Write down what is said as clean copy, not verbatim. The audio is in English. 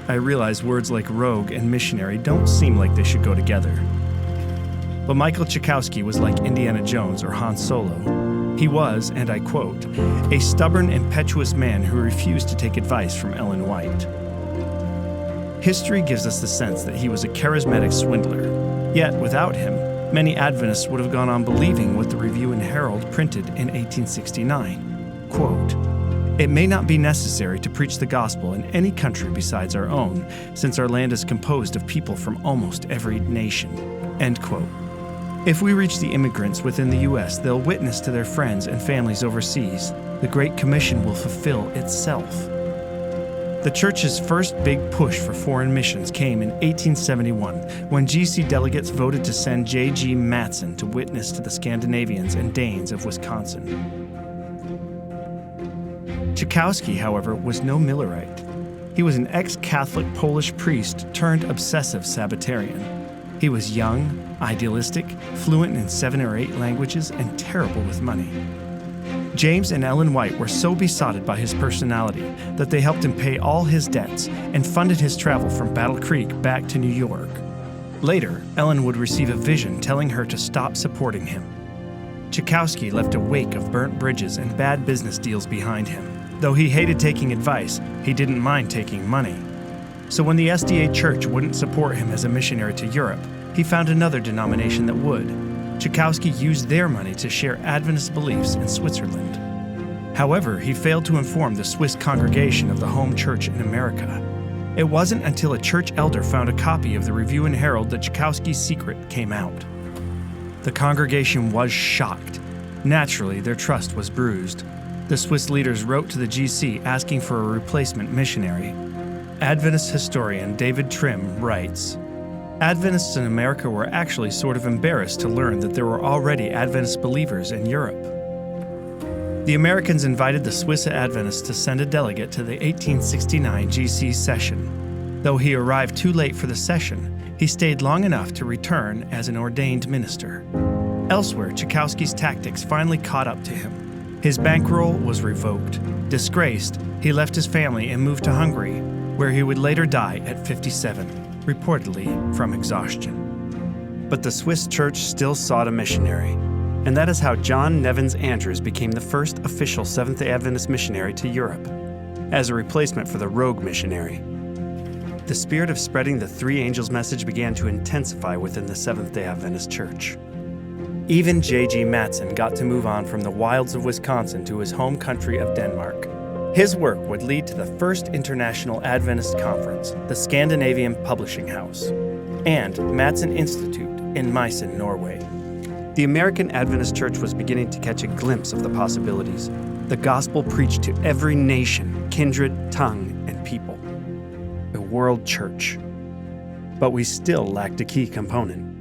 I realize words like rogue and missionary don't seem like they should go together. But Michael Czachowski was like Indiana Jones or Han Solo. He was, and I quote, a stubborn, impetuous man who refused to take advice from Ellen White. History gives us the sense that he was a charismatic swindler. Yet, without him, many Adventists would have gone on believing what the Review and Herald printed in 1869. Quote, it may not be necessary to preach the gospel in any country besides our own, since our land is composed of people from almost every nation. End quote. If we reach the immigrants within the U.S., they'll witness to their friends and families overseas. The Great Commission will fulfill itself. The church's first big push for foreign missions came in 1871, when GC delegates voted to send J.G. Matteson to witness to the Scandinavians and Danes of Wisconsin. Czachowski, however, was no Millerite. He was an ex-Catholic Polish priest turned obsessive Sabbatarian. He was young, idealistic, fluent in 7 or 8 languages, and terrible with money. James and Ellen White were so besotted by his personality that they helped him pay all his debts and funded his travel from Battle Creek back to New York. Later, Ellen would receive a vision telling her to stop supporting him. Czachowski left a wake of burnt bridges and bad business deals behind him. Though he hated taking advice, he didn't mind taking money. So when the SDA Church wouldn't support him as a missionary to Europe, he found another denomination that would. Czachowski used their money to share Adventist beliefs in Switzerland. However, he failed to inform the Swiss congregation of the home church in America. It wasn't until a church elder found a copy of the Review and Herald that Czachowski's secret came out. The congregation was shocked. Naturally, their trust was bruised. The Swiss leaders wrote to the GC asking for a replacement missionary. Adventist historian David Trim writes, Adventists in America were actually sort of embarrassed to learn that there were already Adventist believers in Europe. The Americans invited the Swiss Adventists to send a delegate to the 1869 GC session. Though he arrived too late for the session, he stayed long enough to return as an ordained minister. Elsewhere, Czachowski's tactics finally caught up to him. His bankroll was revoked. Disgraced, he left his family and moved to Hungary, where he would later die at 57, reportedly from exhaustion. But the Swiss church still sought a missionary, and that is how John Nevins Andrews became the first official Seventh-day Adventist missionary to Europe, as a replacement for the rogue missionary. The spirit of spreading the three angels message began to intensify within the Seventh-day Adventist church. Even J.G. Matteson got to move on from the wilds of Wisconsin to his home country of Denmark. His work would lead to the first International Adventist Conference, the Scandinavian Publishing House, and Matteson Institute in Matteson, Norway. The American Adventist Church was beginning to catch a glimpse of the possibilities. The gospel preached to every nation, kindred, tongue, and people. A world church. But we still lacked a key component.